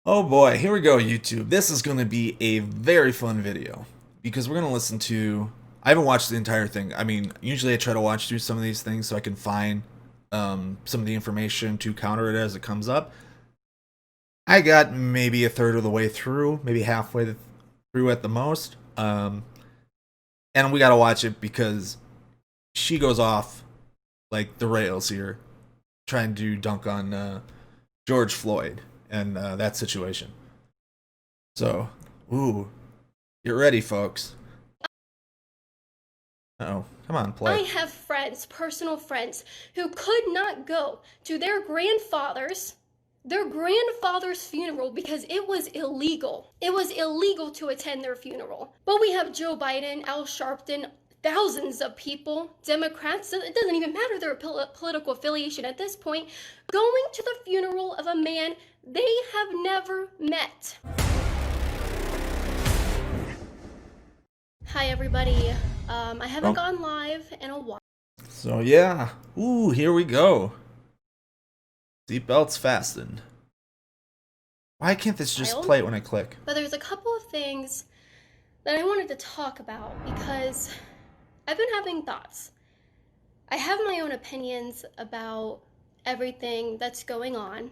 Oh boy, here we go, YouTube. This is going to be a very fun video because we're going to listen to. I haven't watched the entire thing. I mean, usually I try to watch through some of these things so I can find some of the information to counter it as it comes up. I got maybe a third of the way through, maybe halfway through at the most. And we got to watch it because she goes off like the rails here, trying to dunk on George Floyd and that situation. So, ooh, get ready, folks. Oh, come on, I play. have friends, personal friends, who could not go to their grandfather's funeral because it was illegal. It was illegal to attend their funeral. But we have Joe Biden, Al Sharpton, thousands of people, Democrats, it doesn't even matter their political affiliation at this point, going to the funeral of a man they have never met. Hi, everybody. I haven't Oh, gone live in a while. so yeah. Ooh, here we go. Seatbelts fastened. Why can't this just play it when I click? But there's a couple of things that I wanted to talk about because I've been having thoughts. I have my own opinions about everything that's going on,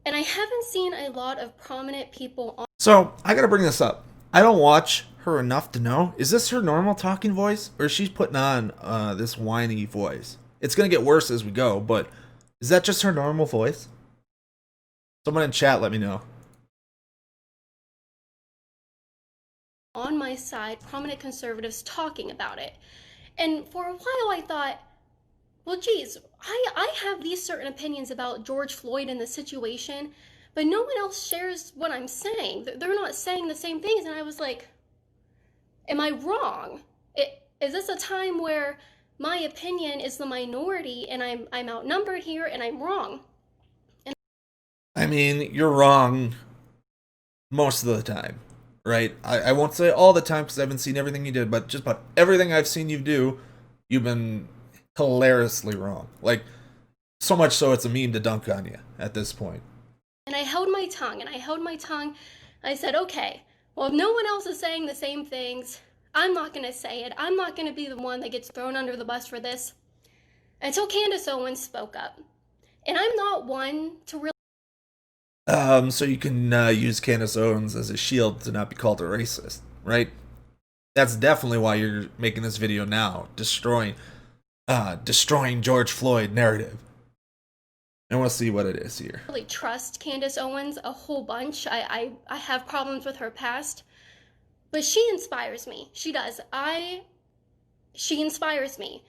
and I haven't seen a lot of prominent people on. So, I gotta bring this up. I don't watch her enough to know. Is this her normal talking voice? Or is she putting on this whiny voice? It's gonna get worse as we go, but is that just her normal voice? Someone in chat let me know. On my side, prominent conservatives talking about it. And for a while I thought, well, geez, I have these certain opinions about George Floyd and the situation, but no one else shares what I'm saying. They're not saying the same things. And I was like, am I wrong? Is this a time where my opinion is the minority and I'm outnumbered here and I'm wrong? I mean, you're wrong most of the time, right? I won't say all the time because I haven't seen everything you did, but just about everything I've seen you do, you've been hilariously wrong. Like, so much so it's a meme to dunk on you at this point. And I held my tongue and I held my tongue. I said, okay, well, if no one else is saying the same things, I'm not going to say it. I'm not going to be the one that gets thrown under the bus for this. Until Candace Owens spoke up. And I'm not one to really. So you can use Candace Owens as a shield to not be called a racist, right? That's definitely why you're making this video now, destroying George Floyd narrative. And we'll see what it is here. Really trust Candace Owens a whole bunch. I have problems with her past, but she inspires me. She does. She inspires me.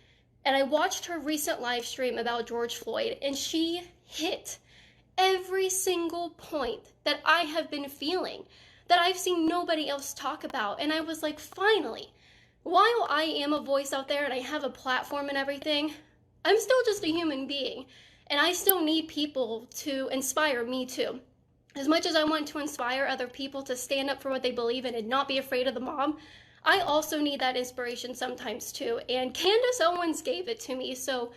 And I watched her recent live stream about George Floyd, and she hit every single point that I have been feeling, that I've seen nobody else talk about. And I was like, finally, while I am a voice out there and I have a platform and everything, I'm still just a human being. And I still need people to inspire me too. As much as I want to inspire other people to stand up for what they believe in and not be afraid of the mob, I also need that inspiration sometimes too. And Candace Owens gave it to me, so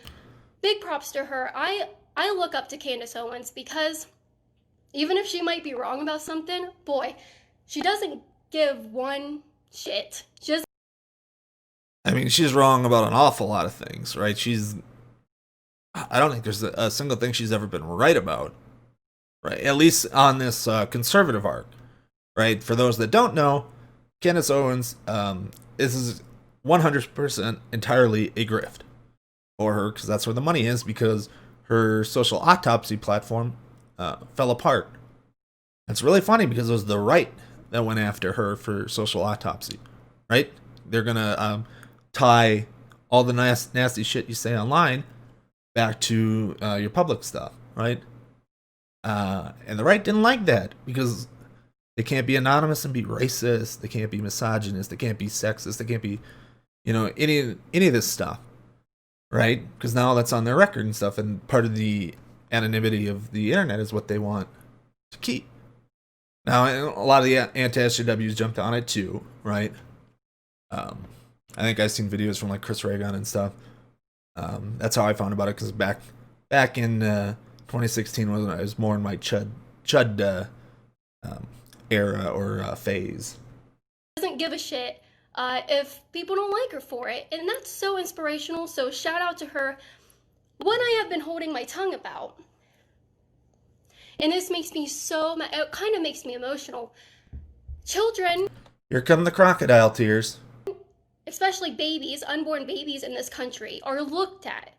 big props to her. I look up to Candace Owens because even if she might be wrong about something, boy, she doesn't give one shit. Just I mean, she's wrong about an awful lot of things, right? I don't think there's a single thing she's ever been right about, right? At least on this conservative arc, right? For those that don't know, Candace Owens is 100% entirely a grift for her because that's where the money is because her social autopsy platform fell apart. It's really funny because it was the right that went after her for social autopsy, right? They're gonna tie all the nasty shit you say online back to your public stuff, right? And the right didn't like that because they can't be anonymous and be racist. They can't be misogynist. They can't be sexist. They can't be, any of this stuff, right? Because now that's on their record and stuff. And part of the anonymity of the internet is what they want to keep. Now, a lot of the anti-SJWs jumped on it too, right? I think I've seen videos from like Chris Raving and stuff. That's how I found about it because back in 2016 when I was more in my chud um, era or phase. Doesn't give a shit if people don't like her for it. And that's so inspirational. So shout out to her. What I have been holding my tongue about, and this makes me so, it kind of makes me emotional. Children, Here come the crocodile tears. especially babies, unborn babies in this country, are looked at.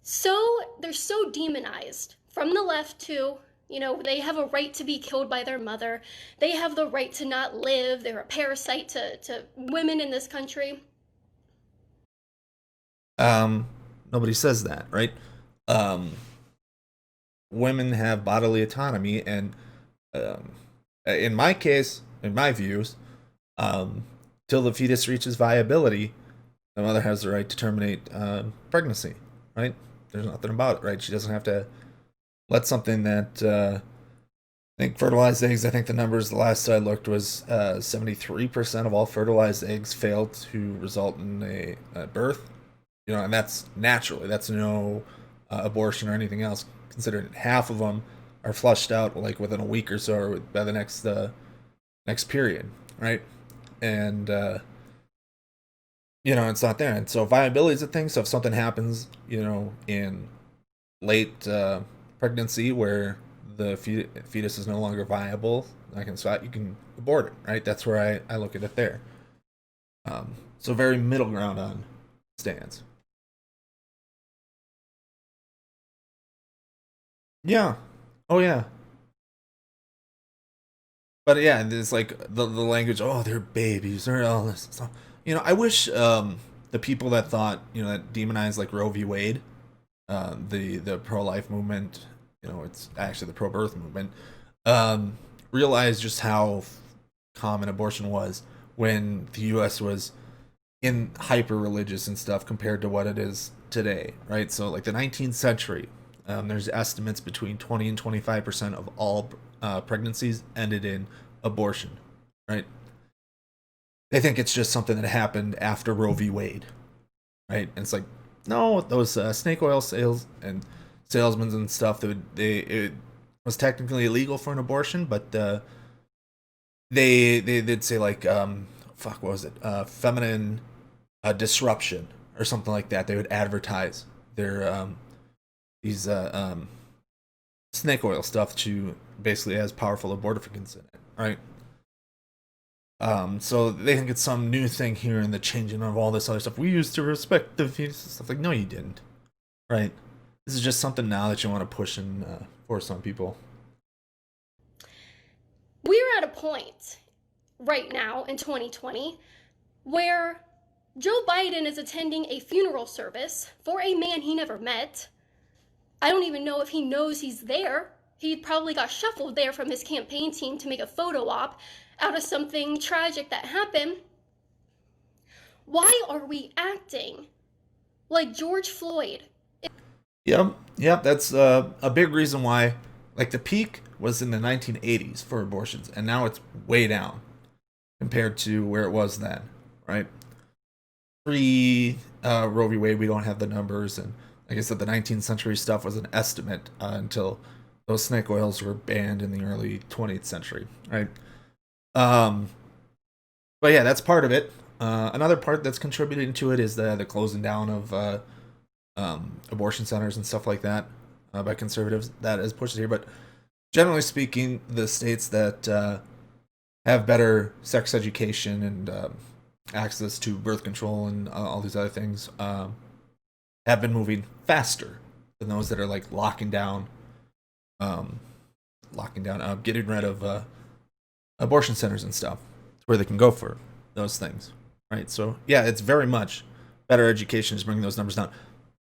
So, they're so demonized. From the left, too. You know, they have a right to be killed by their mother. They have the right to not live. They're a parasite to women in this country. Nobody says that, right? Um, Women have bodily autonomy, and um, in my case, in my views, um, till the fetus reaches viability, the mother has the right to terminate pregnancy, right? There's nothing about it, right? She doesn't have to let something that I think fertilized eggs. I think the numbers the last I looked was 73% of all fertilized eggs fail to result in a birth. You know, and that's naturally. That's no abortion or anything else. Considering half of them are flushed out like within a week or so, or by the next period, right? And you know, it's not there. And so viability is a thing. So if something happens, you know, in late pregnancy where the fetus is no longer viable, like in so you can abort it, right? That's where I look at it there. So very middle ground on stance. Yeah. Oh yeah. But yeah, it's like the language. Oh, they're babies. They're all this stuff. You know, I wish the people that thought, you know, that demonized like Roe v. Wade, the pro life movement. You know, it's actually the pro birth movement. Realized just how common abortion was when the U.S. was in hyper religious and stuff compared to what it is today, right? So, like the 19th century, there's estimates between 20 and 25% of all pregnancies ended in abortion, right? They think it's just something that happened after Roe v. Wade, right? And it's like, no, those snake oil sales and salesmen and stuff, it was technically illegal for an abortion, but they did say like, fuck, what was it? Feminine disruption or something like that. They would advertise their these snake oil stuff to basically has powerful abortificants in it, right? So they think it's some new thing here in the changing of all this other stuff. We used to respect the fetus and stuff. Like, no, you didn't, right? This is just something now that you want to push and force on people. We're at a point right now in 2020 where Joe Biden is attending a funeral service for a man he never met. I don't even know if he knows he's there. He probably got shuffled there from his campaign team to make a photo op out of something tragic that happened. Why are we acting like George Floyd? Yep. That's a big reason why. Like the peak was in the 1980s for abortions, and now it's way down compared to where it was then, right? Pre Roe v. Wade, we don't have the numbers, and like I said, the 19th century stuff was an estimate until those snake oils were banned in the early 20th century, right? Um, but yeah, that's part of it. Another part that's contributing to it is the closing down of abortion centers and stuff like that by conservatives. That is pushed here, but generally speaking, the states that have better sex education and access to birth control and all these other things have been moving faster than those that are like um, getting rid of abortion centers and stuff, where they can go for those things, right? So yeah, it's very much better education is bringing those numbers down.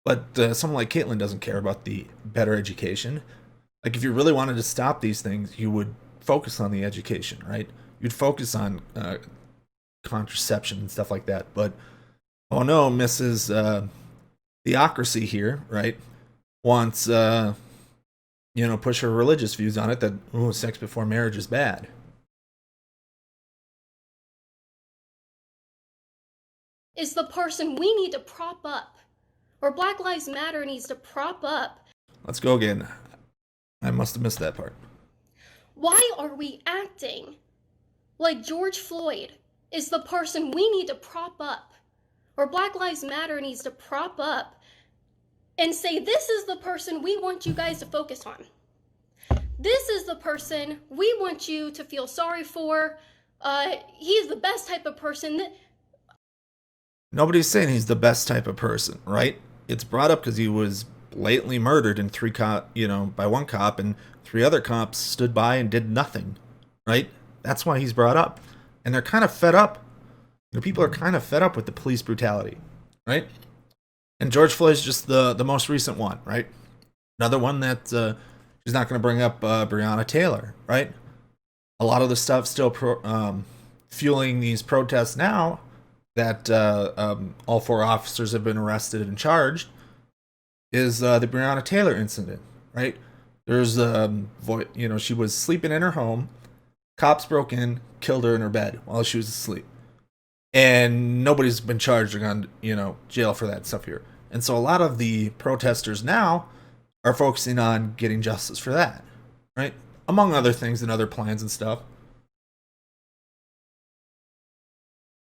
But someone like Kaitlin doesn't care about the better education. Like if you really wanted to stop these things, you would focus on the education, right? You'd focus on contraception and stuff like that. But oh no, Mrs. Theocracy here, right? Wants push her religious views on it that sex before marriage is bad. Is the person we need to prop up, or Black Lives Matter needs to prop up. Let's go again. I must have missed that part. Why are we acting like George Floyd is the person we need to prop up, or Black Lives Matter needs to prop up and say, this is the person we want you guys to focus on. This is the person we want you to feel sorry for. He's the best type of person. Nobody's saying he's the best type of person, right? It's brought up because he was blatantly murdered in by one cop, and 3 other cops stood by and did nothing, right? That's why he's brought up. And they're kind of fed up. People are kind of fed up with the police brutality, right? And George Floyd's just the most recent one, right? Another one that she's not going to bring up Breonna Taylor, right? A lot of the stuff still fueling these protests now that all 4 officers have been arrested and charged is the Breonna Taylor incident, right? There's she was sleeping in her home. Cops broke in, killed her in her bed while she was asleep. And nobody's been charged or gone to, jail for that stuff here. And so a lot of the protesters now are focusing on getting justice for that, right? Among other things and other plans and stuff.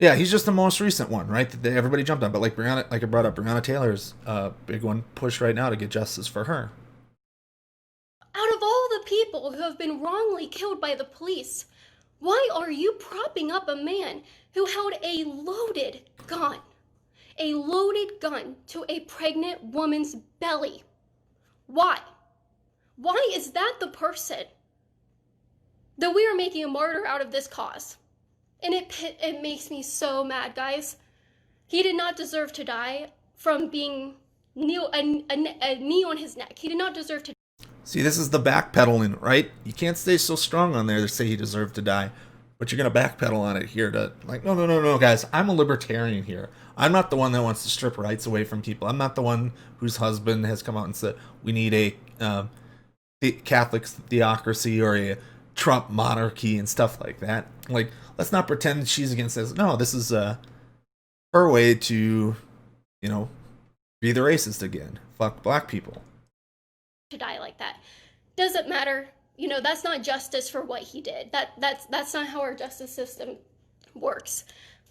Yeah, he's just the most recent one, right? That everybody jumped on. But like I brought up, Breonna Taylor's big one push right now to get justice for her. Out of all the people who have been wrongly killed by the police, why are you propping up a man who held a loaded gun to a pregnant woman's belly? Why? Why is that the person that we are making a martyr out of this cause? And it makes me so mad, guys. He did not deserve to die from being a knee on his neck. He did not deserve to. See, this is the backpedaling, right? You can't stay so strong on there to say he deserved to die, but you're going to backpedal on it here to, like, no, guys, I'm a libertarian here. I'm not the one that wants to strip rights away from people. I'm not the one whose husband has come out and said we need a Catholic theocracy or a Trump monarchy and stuff like that. Like, let's not pretend she's against this. No, this is her way to, be the racist again. Fuck black people. To die like that doesn't matter. That's not justice for what he did. That's not how our justice system works.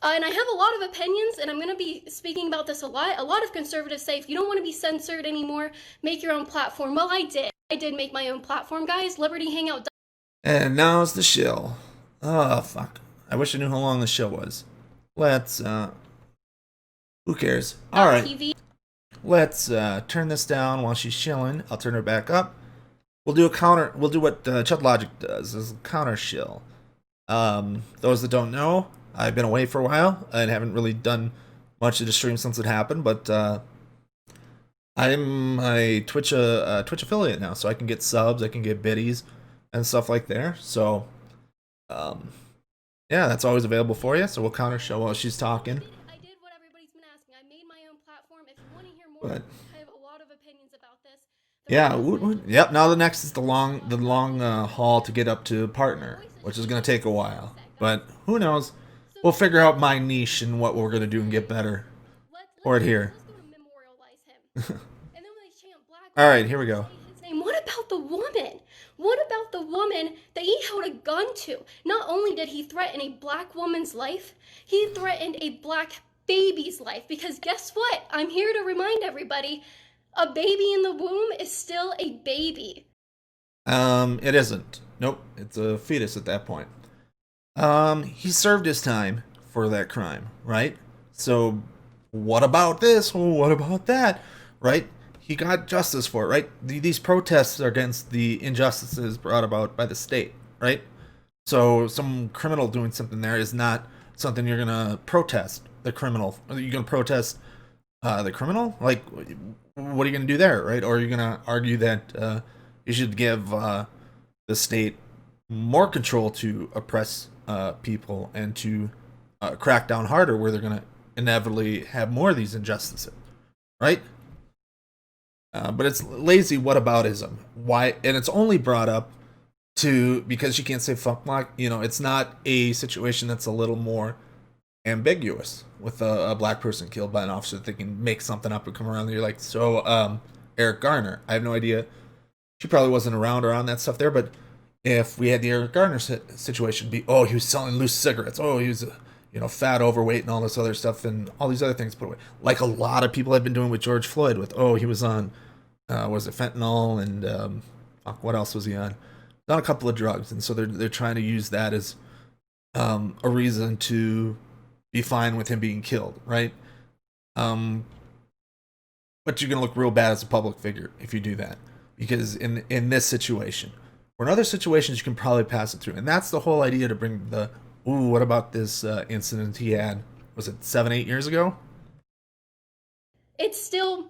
And I have a lot of opinions, and I'm going to be speaking about this a lot. A lot of conservatives say if you don't want to be censored anymore, make your own platform. Well, I did make my own platform, guys. Liberty Hangout. And now's the shill. Oh, fuck. I wish I knew how long the show was. Let's who cares? All right. TV. Let's turn this down while she's shilling. I'll turn her back up. We'll do a counter. We'll do what Chud Logic does. Is a counter shill. Those that don't know, I've been away for a while and haven't really done much of the stream since it happened. But I'm a Twitch affiliate now, so I can get subs, I can get biddies, and stuff like there. So, yeah, that's always available for you. So we'll counter show while she's talking. I did what everybody's been asking. I made my own platform. If you want to hear more, I have a lot of opinions about this. Yep. Now the next is the long haul to get up to partner, which is going to take a while. But who knows? We'll figure out my niche and what we're going to do and get better for it here. Let's go to memorialize him. And then when they chant Black. All right, here we go. His name. What about the woman? What about the woman that he held a gun to? Not only did he threaten a black woman's life, he threatened a black baby's life. Because guess what? I'm here to remind everybody, a baby in the womb is still a baby. It isn't. Nope, it's a fetus at that point. He served his time for that crime, right? So, what about this? What about that? Right? He got justice for it, right? These protests are against the injustices brought about by the state, right? So, some criminal doing something there is not something you're gonna protest the criminal. Are you gonna protest the criminal? Like, what are you gonna do there, right? Or are you gonna argue that you should give the state more control to oppress people and to crack down harder where they're going to inevitably have more of these injustices, right? But it's lazy whataboutism. Why? And it's only brought up because you can't say fuck black. It's not a situation that's a little more ambiguous with a black person killed by an officer that they can make something up and come around and you're like, so Eric Garner, I have no idea. She probably wasn't around or on that stuff there, but if we had the Eric Garner situation be, oh, he was selling loose cigarettes, oh, he was fat, overweight, and all this other stuff, and all these other things put away, like a lot of people have been doing with George Floyd, with, oh, he was on was it fentanyl, and what else was he on? On a couple of drugs, and so they're trying to use that as a reason to be fine with him being killed, right? But you're gonna look real bad as a public figure if you do that, because in this situation, or in other situations, you can probably pass it through, and that's the whole idea to bring the, ooh, what about this incident he had? Was it 7-8 years ago? It still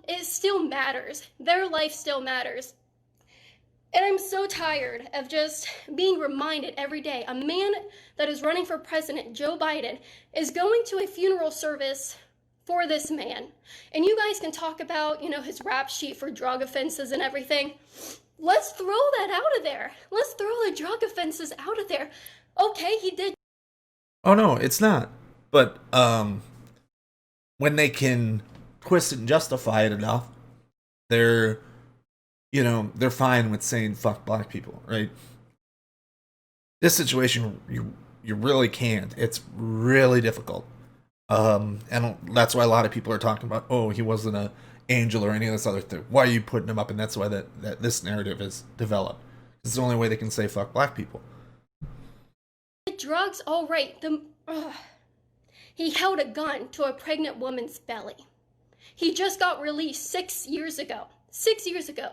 matters. Their life still matters. And I'm so tired of just being reminded every day. A man that is running for president, Joe Biden, is going to a funeral service for this man. And you guys can talk about, his rap sheet for drug offenses and everything. Let's throw that out of there. Let's throw the drug offenses out of there. Okay, he did. Oh no, it's not. But when they can twist it and justify it enough, they're fine with saying fuck black people, right? This situation, you really can't. It's really difficult. And that's why a lot of people are talking about, oh, he wasn't an angel or any of this other thing. Why are you putting him up? And that's why that this narrative is developed. It's the only way they can say fuck black people. Drugs, all right. He held a gun to a pregnant woman's belly. He just got released 6 years ago. 6 years ago.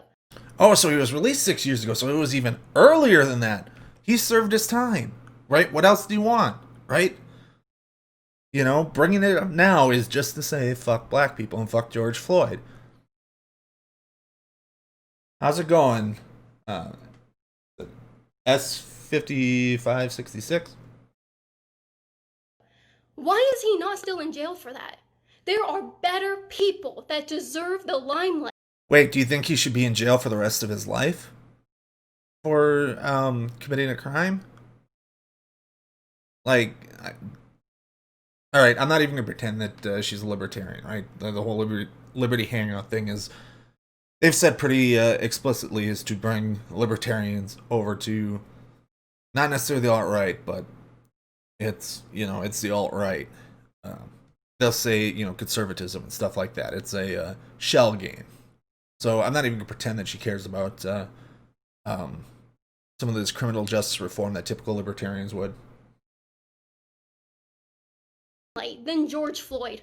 Oh, so he was released 6 years ago. So it was even earlier than that. He served his time, right? What else do you want, right? Bringing it up now is just to say fuck black people and fuck George Floyd. How's it going? S5566? Why is he not still in jail for that? There are better people that deserve the limelight. Wait, do you think he should be in jail for the rest of his life for committing a crime? All right, I'm not even gonna pretend that she's a libertarian, right? The whole liberty hangout thing is, they've said pretty explicitly, is to bring libertarians over to not necessarily the alt-right, but it's the alt-right. They'll say conservatism and stuff like that. It's a shell game. So I'm not even gonna pretend that she cares about some of this criminal justice reform that typical libertarians would. Than George Floyd.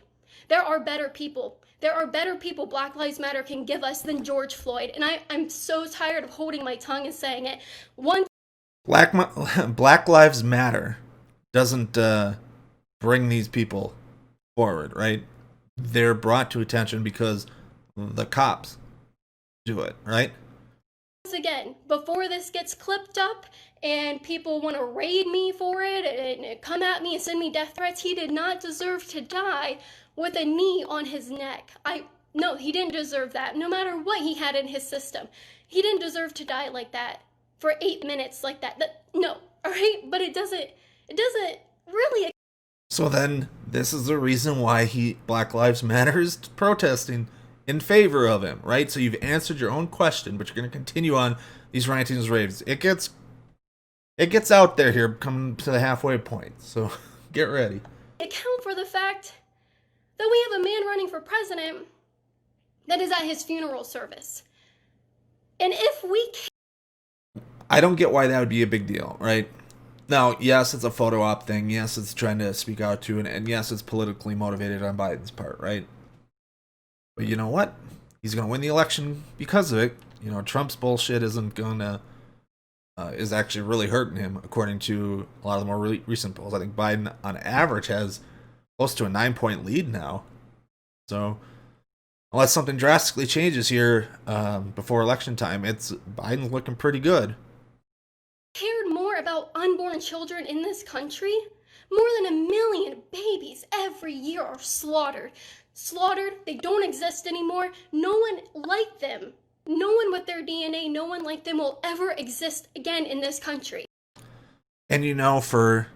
There are better people. There are better people Black Lives Matter can give us than George Floyd. And I'm so tired of holding my tongue and saying it. Black Lives Matter doesn't bring these people forward, right? They're brought to attention because the cops do it, right? Once again, before this gets clipped up and people want to raid me for it and come at me and send me death threats, he did not deserve to die with a knee on his neck. No, he didn't deserve that. No matter what he had in his system, he didn't deserve to die like that for 8 minutes like that. No, all right? But it doesn't really. So then this is the reason why Black Lives Matter is protesting in favor of him, right? So you've answered your own question, but you're going to continue on these rantings, raves. It gets out there here, coming to the halfway point. So get ready. Account for the fact that we have a man running for president that is at his funeral service. And if we I don't get why that would be a big deal, right? Now, yes, it's a photo op thing. Yes, it's trying to speak out to, and yes, it's politically motivated on Biden's part, right? But you know what? He's going to win the election because of it. Trump's bullshit is actually really hurting him, according to a lot of the more recent polls. I think Biden, on average, has close to a 9-point lead now. So, unless something drastically changes here before election time, Biden's looking pretty good. Cared more about unborn children in this country? More than 1 million babies every year are slaughtered. They don't exist anymore. No one like them. No one with their DNA, no one like them will ever exist again in this country. And for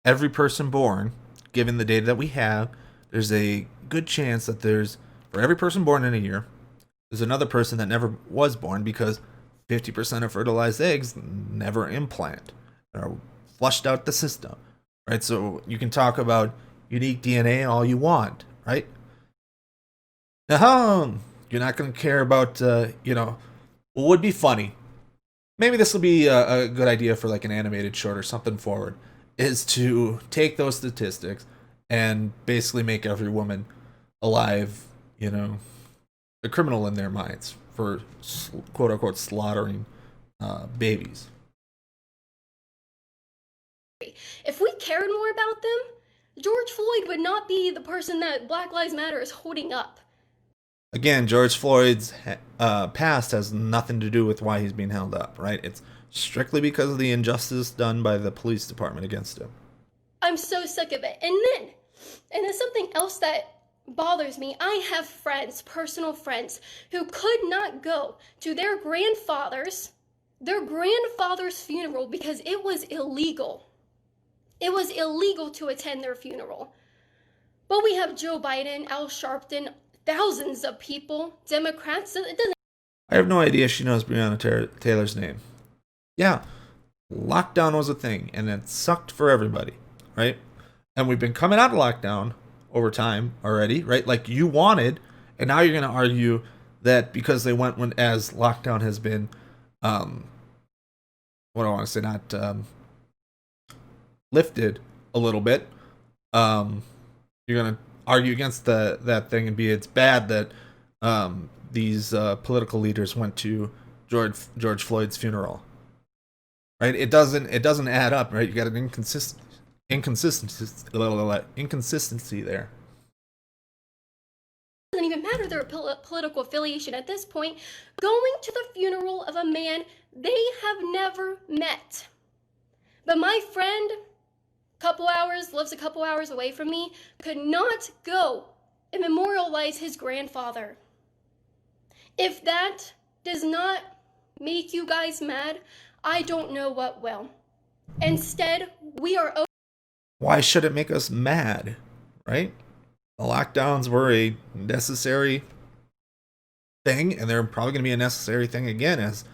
every person born, given the data that we have, there's a good chance that for every person born in a year, there's another person that never was born, because 50% of fertilized eggs never implant, are flushed out the system, right? So you can talk about unique DNA all you want, right? Now, you're not going to care about, what would be funny. Maybe this will be a good idea for like an animated short or something forward, is to take those statistics and basically make every woman alive, a criminal in their minds for quote unquote slaughtering babies. If we cared more about them, George Floyd would not be the person that Black Lives Matter is holding up. Again, George Floyd's past has nothing to do with why he's being held up, right? It's strictly because of the injustice done by the police department against him. I'm so sick of it. And there's something else that bothers me. I have friends, personal friends, who could not go to their grandfather's funeral because it was illegal. It was illegal to attend their funeral. But we have Joe Biden, Al Sharpton, thousands of people, Democrats. It doesn't. I have no idea she knows Breonna Taylor's name. Yeah, lockdown was a thing, and it sucked for everybody, right? And we've been coming out of lockdown over time already, right? Like you wanted, and now you're going to argue that because they went when as lockdown has been, what do I want to say, not lifted a little bit, you're going to argue against that thing and be it's bad that these political leaders went to George Floyd's funeral, right? It doesn't add up, right? You got an inconsistency there. Doesn't even matter their political affiliation at this point. Going to the funeral of a man they have never met. But my friend, lives a couple hours away from me, could not go and memorialize his grandfather. If that does not make you guys mad, I don't know what will. Instead, we are. Why should it make us mad, right? The lockdowns were a necessary thing, and they're probably going to be a necessary thing again as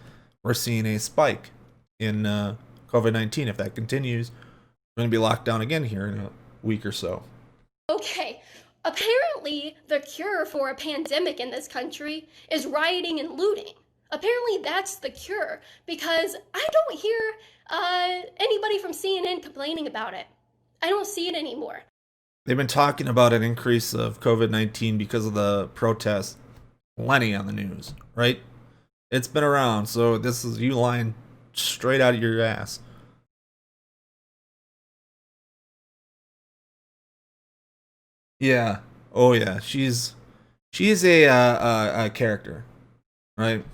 we're seeing a spike in COVID-19. If that continues, we're going to be locked down again here in a week or so. Okay, apparently the cure for a pandemic in this country is rioting and looting. Apparently that's the cure, because I don't hear anybody from CNN complaining about it. I don't see it anymore. They've been talking about an increase of COVID-19 because of the protests. Plenty on the news, right? It's been around, so this is you lying straight out of your ass. Yeah. Oh yeah. She's a character, right?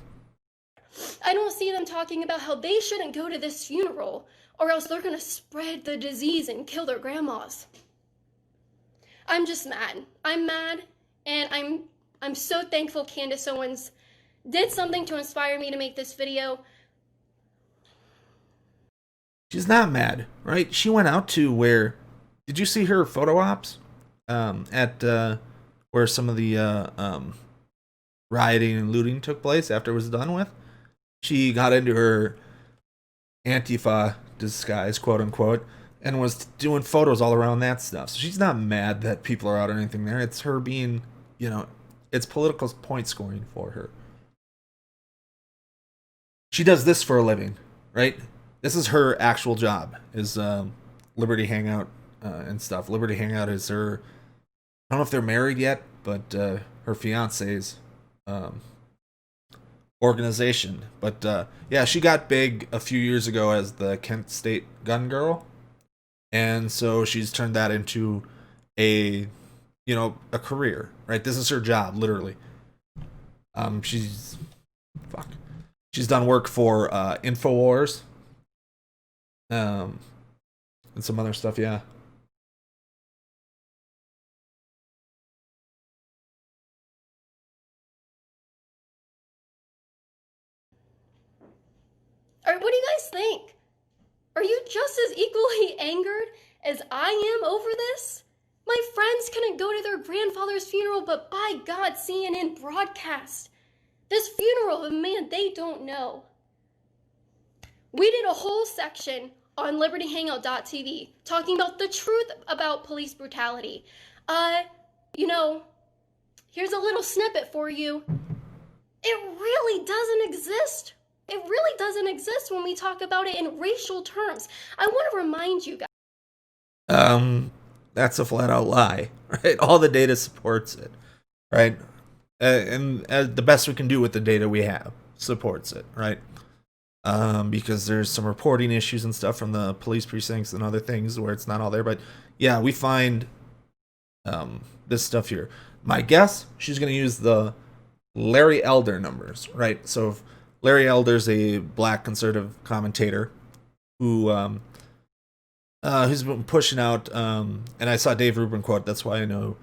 I don't see them talking about how they shouldn't go to this funeral, or else they're gonna spread the disease and kill their grandmas. I'm just mad. I'm mad, and I'm so thankful Candace Owens did something to inspire me to make this video. She's not mad, right? She went out to where? Did you see her photo ops? At where some of the rioting and looting took place after it was done with. She got into her Antifa disguise, quote unquote, and was doing photos all around that stuff. So she's not mad that people are out or anything there. It's her being, it's political point scoring for her. She does this for a living, right? This is her actual job, is Liberty Hangout and stuff. Liberty Hangout is her, I don't know if they're married yet, but her fiance's organization. But yeah, she got big a few years ago as the Kent State gun girl. And so she's turned that into a career, right? This is her job, literally. She's done work for InfoWars, and some other stuff, yeah. Or what do you guys think? Are you just as equally angered as I am over this? My friends couldn't go to their grandfather's funeral, but by God, CNN broadcast this funeral of a man they don't know. We did a whole section on libertyhangout.tv talking about the truth about police brutality. You know, here's a little snippet for you. It really doesn't exist. It really doesn't exist when we talk about it in racial terms. I want to remind you guys. That's a flat out lie, right? All the data supports it, right? And the best we can do with the data we have supports it, right? Because there's some reporting issues and stuff from the police precincts and other things where it's not all there. But yeah, we find this stuff here. My guess, she's going to use the Larry Elder numbers, right? So if Larry Elder's a black conservative commentator who who's been pushing out, and I saw Dave Rubin quote, that's why I know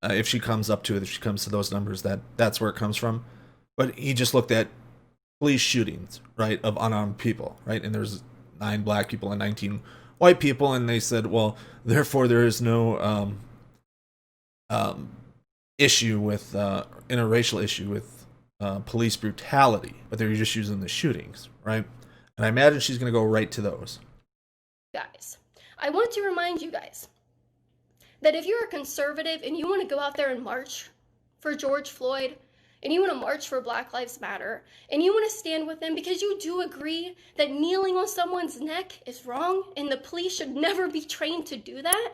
if she comes up to it, if she comes to those numbers, that's where it comes from. But he just looked at police shootings, right, of unarmed people, right? And there's 9 black people and 19 white people, and they said, well, therefore there is no issue with interracial issue with police brutality, but they're just using the shootings, right? And I imagine she's going to go right to those. Guys, I want to remind you guys that if you're a conservative and you want to go out there and march for George Floyd, and you want to march for Black Lives Matter, and you want to stand with them because you do agree that kneeling on someone's neck is wrong and the police should never be trained to do that,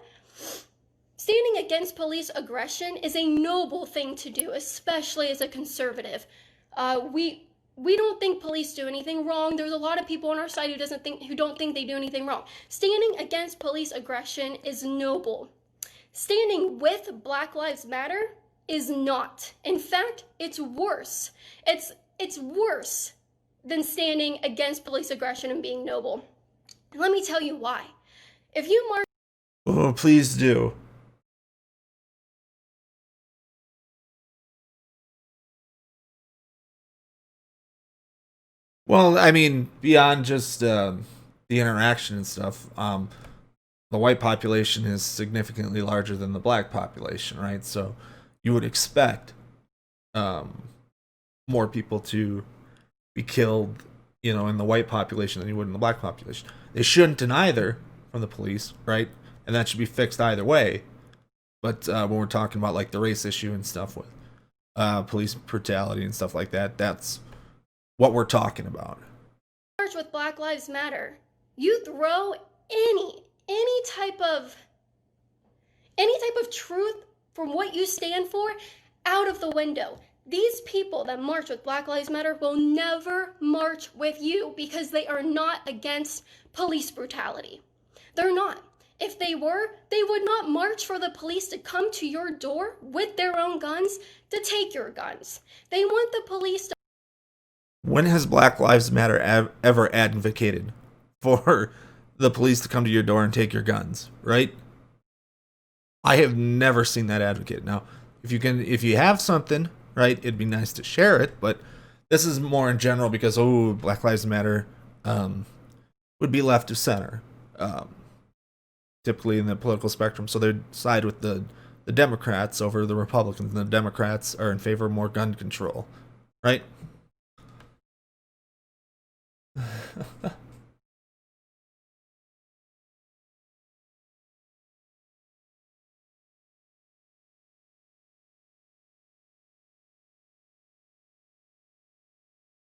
standing against police aggression is a noble thing to do, especially as a conservative. We don't think police do anything wrong. There's a lot of people on our side who don't think they do anything wrong. Standing against police aggression is noble. Standing with Black Lives Matter is not. In fact, it's worse. It's worse than standing against police aggression and being noble. And let me tell you why. If you march... Oh, please do. Well, I mean, beyond just the interaction and stuff, the white population is significantly larger than the black population, right? So you would expect more people to be killed, in the white population than you would in the black population. They shouldn't in either from the police, right? And that should be fixed either way. But when we're talking about like the race issue and stuff with police brutality and stuff like that, that's what we're talking about. March with Black Lives Matter. You throw any type of truth from what you stand for out of the window. These people that march with Black Lives Matter will never march with you because they are not against police brutality. They're not. If they were, they would not march for the police to come to your door with their own guns to take your guns. They want the police to... When has Black Lives Matter ever advocated for the police to come to your door and take your guns, right? I have never seen that advocated. Now, if you have something, right, it'd be nice to share it, but this is more in general because, Black Lives Matter would be left of center, typically in the political spectrum, so they'd side with the Democrats over the Republicans, and the Democrats are in favor of more gun control, right?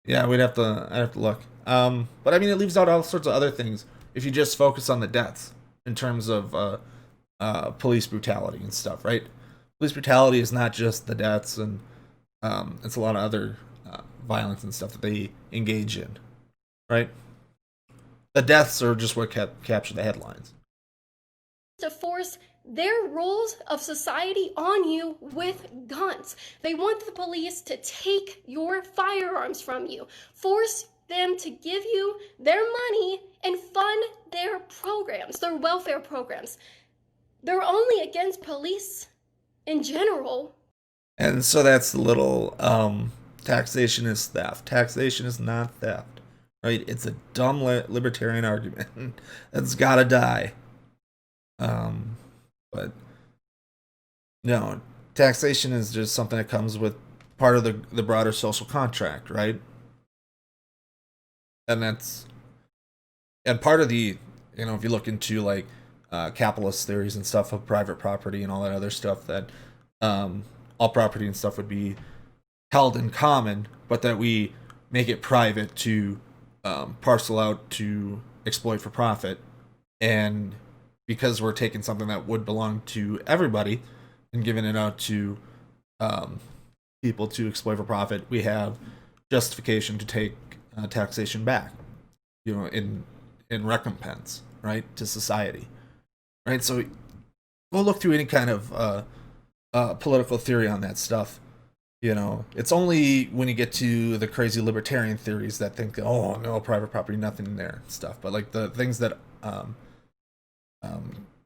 Yeah, I'd have to look. But I mean, it leaves out all sorts of other things if you just focus on the deaths in terms of police brutality and stuff, right? Police brutality is not just the deaths, and it's a lot of other violence and stuff that they engage in, right? The deaths are just what capture the headlines. To force their rules of society on you with guns. They want the police to take your firearms from you, force them to give you their money and fund their programs, their welfare programs. They're only against police in general. And so that's the little taxation is theft. Taxation is not theft, right? It's a dumb libertarian argument that's gotta die. But no, taxation is just something that comes with part of the broader social contract, right? And that's And part of the, if you look into like capitalist theories and stuff of private property and all that other stuff, that all property and stuff would be held in common, but that we make it private to parcel out to exploit for profit. And because we're taking something that would belong to everybody and giving it out to people to exploit for profit, we have justification to take taxation back, in recompense, right, to society, right? So we'll look through any kind of political theory on that stuff. It's only when you get to the crazy libertarian theories that think, oh no, private property, nothing in there, stuff. But like the things that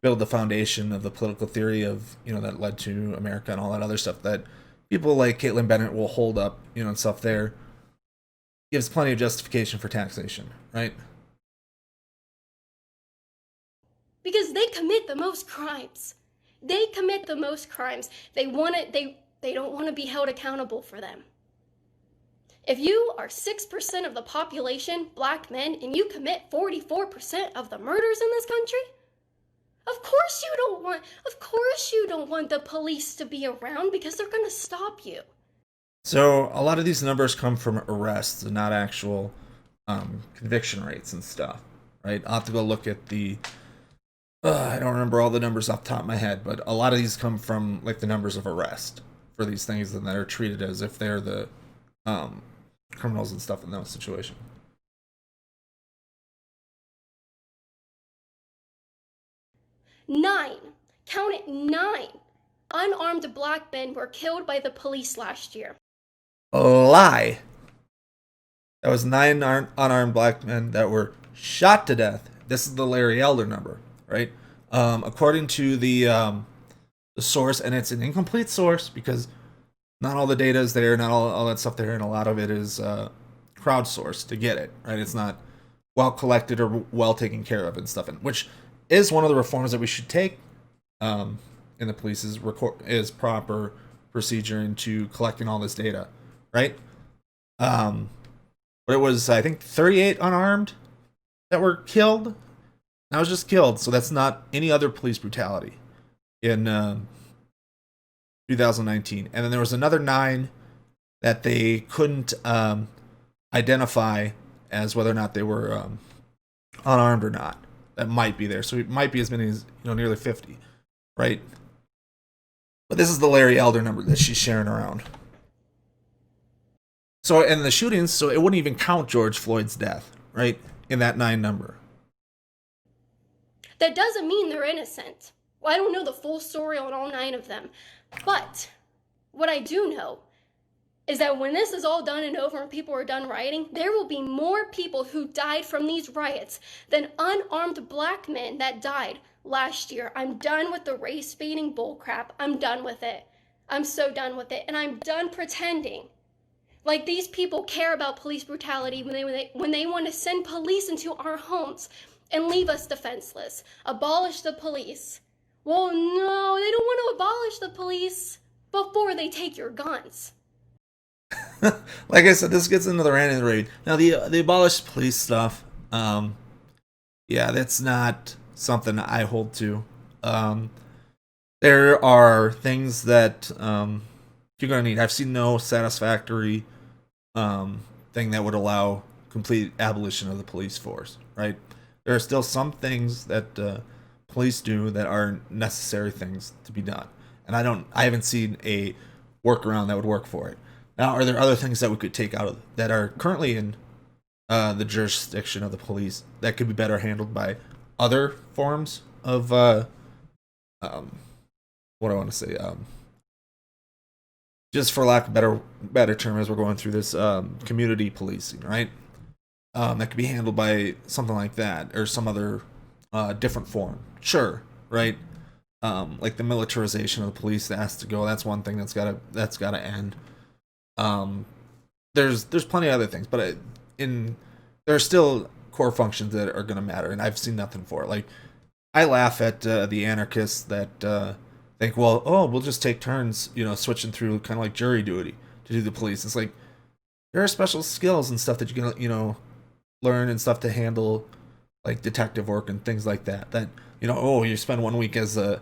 build the foundation of the political theory of that led to America and all that other stuff that people like Kaitlin Bennett will hold up, and stuff there gives plenty of justification for taxation, right? Because they commit the most crimes. They commit the most crimes. They don't want to be held accountable for them. If you are 6% of the population, black men, and you commit 44% of the murders in this country, of course you don't want the police to be around because they're going to stop you. So a lot of these numbers come from arrests and not actual conviction rates and stuff, right? I'll have to go look at the I don't remember all the numbers off the top of my head, but a lot of these come from like the numbers of arrest for these things, and that are treated as if they're the criminals and stuff in those situations. 9, count it, 9 unarmed black men were killed by the police last year. A lie. That was 9 unarmed black men that were shot to death. This is the Larry Elder number, right? According to the source, and it's an incomplete source because not all the data is there, not all that stuff there, and a lot of it is crowdsourced to get it, right? It's not well collected or well taken care of and stuff, which is one of the reforms that we should take in the police is proper procedure into collecting all this data, right? But it was, I think, 38 unarmed that were killed. That was just killed, so that's not any other police brutality in 2019. And then there was another 9 that they couldn't identify as whether or not they were unarmed or not. That might be there, so it might be as many as nearly 50, right? But this is the Larry Elder number that she's sharing around. So, and the shootings, so it wouldn't even count George Floyd's death, right, in that 9 number. That doesn't mean they're innocent. Well, I don't know the full story on all 9 of them. But what I do know is that when this is all done and over and people are done rioting, there will be more people who died from these riots than unarmed black men that died last year. I'm done with the race-baiting bullcrap. I'm done with it. I'm so done with it. And I'm done pretending like these people care about police brutality when they want to send police into our homes and leave us defenseless. Abolish the police. Well, no, they don't want to abolish the police before they take your guns. Like I said, this gets into the rant and the raid. Now, the abolished police stuff, yeah, that's not something I hold to. There are things that you're going to need. I've seen no satisfactory thing that would allow complete abolition of the police force, right? There are still some things that police do that are necessary things to be done. And I haven't seen a workaround that would work for it. Now, are there other things that we could take out of that are currently in the jurisdiction of the police that could be better handled by other forms of what do I want to say? Just for lack of a better term, as we're going through this community policing, right? That could be handled by something like that or some other different form. Sure, right? Like the militarization of the police that has to go. That's one thing that's gotta end. There's plenty of other things, but there are still core functions that are gonna matter, and I've seen nothing for it. Like I laugh at the anarchists that think, well, we'll just take turns, switching through kind of like jury duty to do the police. It's like there are special skills and stuff that you can, learn and stuff to handle like detective work and things like that. That, oh, you spend 1 week as a,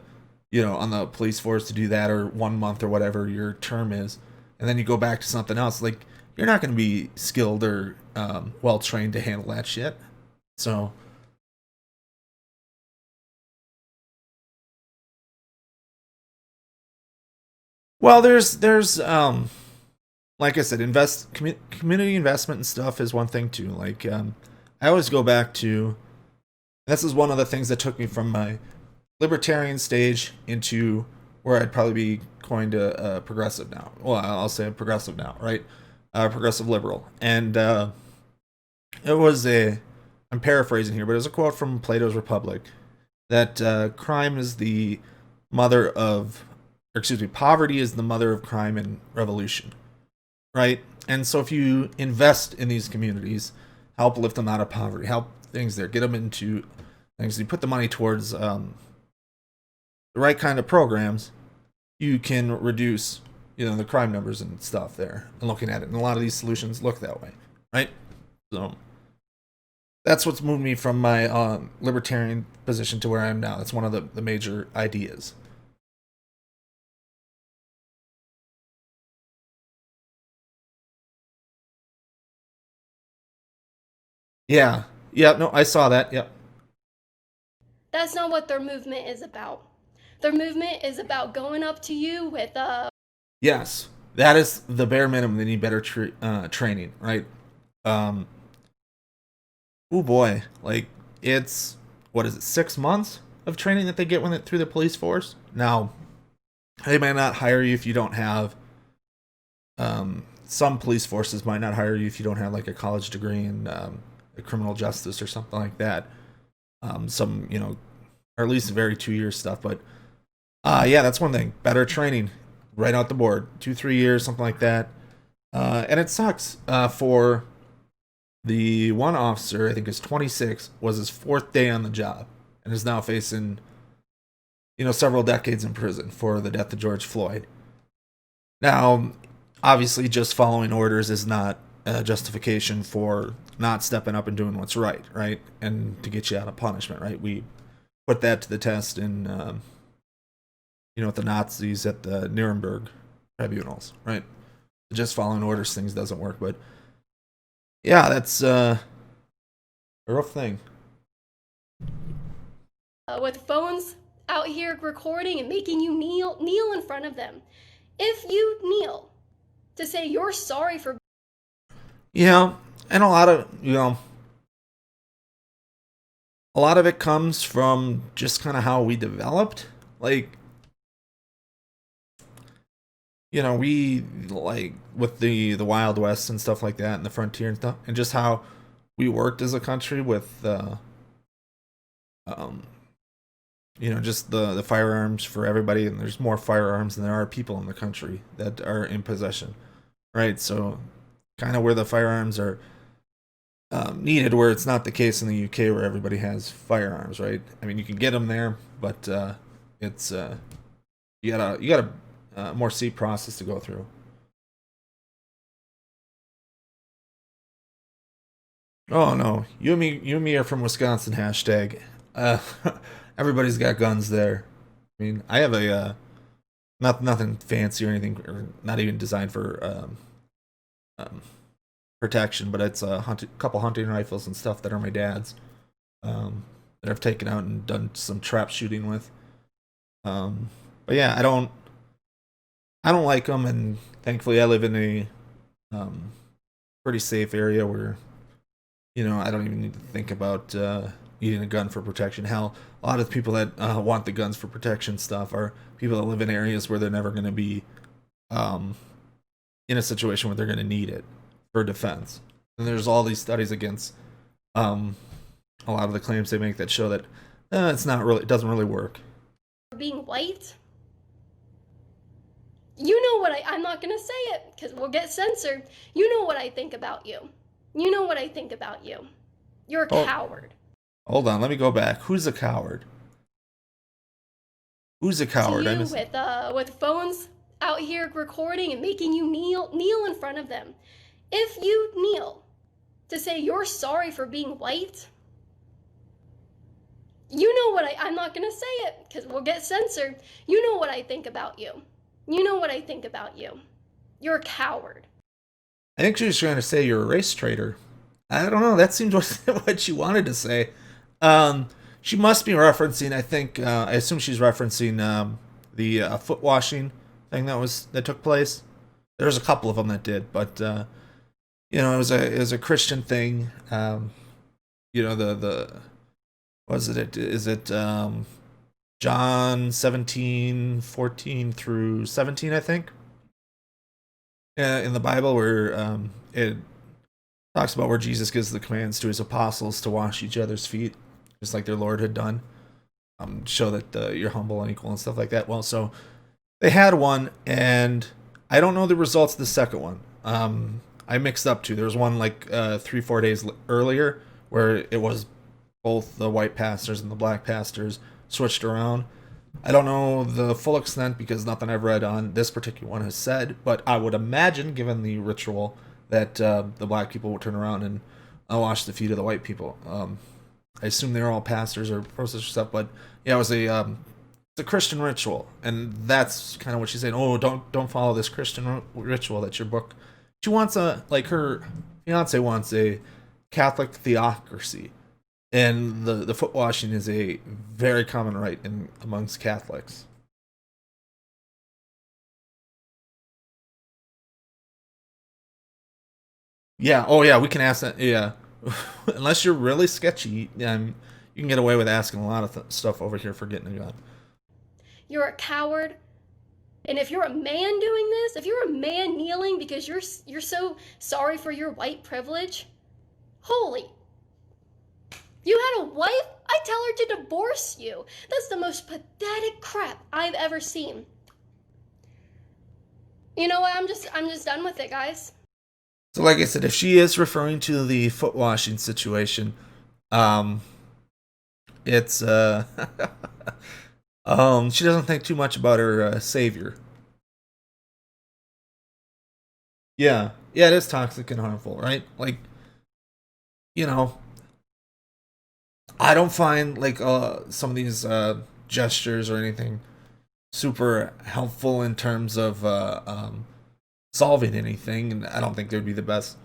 on the police force to do that, or 1 month or whatever your term is, and then you go back to something else. Like, you're not going to be skilled or well trained to handle that shit. So, well, there's like I said, community investment and stuff is one thing too. Like, I always go back to, this is one of the things that took me from my libertarian stage into where I'd probably be going to progressive now. Well, I'll say progressive now, right? Progressive liberal. And it was I'm paraphrasing here, but it was a quote from Plato's Republic that crime is the mother of, or excuse me, poverty is the mother of crime and revolution, right? And so if you invest in these communities, help lift them out of poverty, help things there, get them into things, you put the money towards the right kind of programs, you can reduce, the crime numbers and stuff there. And looking at it, and a lot of these solutions look that way, right? So that's what's moved me from my libertarian position to where I am now. That's one of the major ideas. Yeah. Yeah, no, I saw that. Yep. That's not what their movement is about. Their movement is about going up to you with Yes. That is the bare minimum. They need better training, right? Um, oh boy. Like, it's, what is it, 6 months of training that they get when through the police force? Now, they might not hire you if you don't have, some police forces might not hire you if you don't have like a college degree in criminal justice or something like that. Some, or at least very 2 year stuff. But yeah, that's one thing. Better training right out the board. 2-3 years, something like that. And it sucks for the one officer, I think is 26, was his 4th day on the job and is now facing, several decades in prison for the death of George Floyd. Now, obviously, just following orders is not a justification for not stepping up and doing what's right, right? And to get you out of punishment, right? We put that to the test in, with the Nazis at the Nuremberg tribunals, right? Just following orders, things doesn't work. But yeah, that's a rough thing. with phones out here recording and making you kneel in front of them. If you kneel to say you're sorry for, Yeah, and a lot of it comes from just kind of how we developed. Like, we, like, with the Wild West and stuff like that, and the frontier and stuff, and just how we worked as a country with um just the firearms for everybody, and there's more firearms than there are people in the country that are in possession, right? So kind of where the firearms are needed, where it's not the case in the UK where everybody has firearms, right? I mean, you can get them there, but it's you got a more steep process to go through. Oh no, you and me are from Wisconsin. Hashtag. Uh, everybody's got guns there. I mean, I have a nothing fancy or anything, or not even designed for um, protection, but it's a couple hunting rifles and stuff that are my dad's, that I've taken out and done some trap shooting with. But yeah, I don't like them, and thankfully I live in a um, pretty safe area where I don't even need to think about needing a gun for protection. Hell, a lot of the people that want the guns for protection stuff are people that live in areas where they're never going to be um, in a situation where they're going to need it for defense. And there's all these studies against um, a lot of the claims they make that show that it doesn't really work. being white. You know what I'm not gonna say it because we'll get censored. You know what I think about you. You know what I think about you. You're a Oh, coward. hold on, let me go back. Who's a coward? Who's a To coward? I you miss. with phones out here recording and making you kneel in front of them. If you kneel to say you're sorry for being white, You know what I'm not gonna say it because we'll get censored. You know what I think about you. You know what I think about you. You're a coward. I think she was trying to say you're a race traitor. I don't know. That seems what she wanted to say. She must be referencing. I think. I assume she's referencing the foot washing thing that took place. There's a couple of them that did, but it was a Christian thing. The was it? Is it John 17:14 through 17? I think in the Bible where it talks about where Jesus gives the commands to his apostles to wash each other's feet, just like their Lord had done. Show that you're humble and equal and stuff like that. Well, so they had one, and I don't know the results of the second one. I mixed up two. There was one like 3-4 days earlier where it was both the white pastors and the black pastors switched around. I don't know the full extent because nothing I've read on this particular one has said, but I would imagine, given the ritual, that the black people would turn around and wash the feet of the white people. I assume they're all pastors or processors or stuff, but yeah, it was it's a Christian ritual, and that's kind of what she's saying. Oh, don't follow this Christian ritual. That's your book. She wants her fiance wants a Catholic theocracy, and the foot washing is a very common rite amongst Catholics. Yeah. Oh, yeah. We can ask that. Yeah. Unless you're really sketchy, you can get away with asking a lot of stuff over here for getting a gun. You're a coward. And if you're a man doing this, if you're a man kneeling because you're so sorry for your white privilege, holy. You had a wife? I tell her to divorce you. That's the most pathetic crap I've ever seen. You know what? I'm just done with it, guys. So, like I said, if she is referring to the foot washing situation, um, it's she doesn't think too much about her savior. Yeah, yeah, it is toxic and harmful, right? Like, you know, I don't find like some of these gestures or anything super helpful in terms of solving anything, and I don't think they would be the best.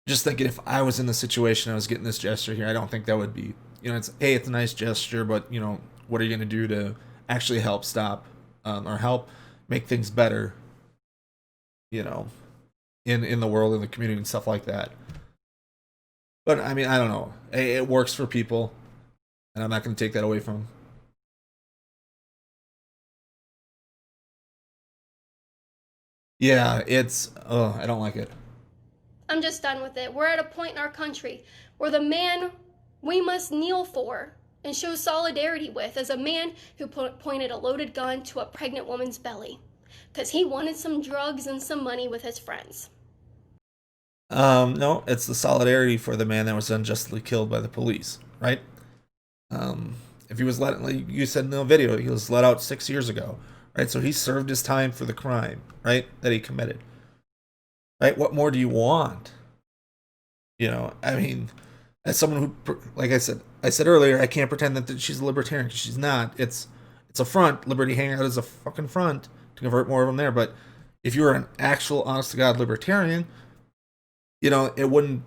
Just thinking if I was in the situation I was getting this gesture here, I don't think that would be, it's a nice gesture, but what are you going to do to actually help stop or help make things better, you know, in the world, in the community, and stuff like that. But I mean, I don't know. It works for people, and I'm not going to take that away from them. Yeah, it's. Oh, I don't like it. I'm just done with it. We're at a point in our country where the man we must kneel for and show solidarity with is a man who pointed a loaded gun to a pregnant woman's belly because he wanted some drugs and some money with his friends. No, it's the solidarity for the man that was unjustly killed by the police, right? If he was let, like you said in the video, he was let out 6 years ago, right? So he served his time for the crime, right, that he committed, right? What more do you want? I mean, as someone who, like I said earlier, I can't pretend that she's a libertarian because she's not. It's a front. Liberty Hangout is a fucking front to convert more of them there. But if you were an actual, honest to God libertarian, it wouldn't,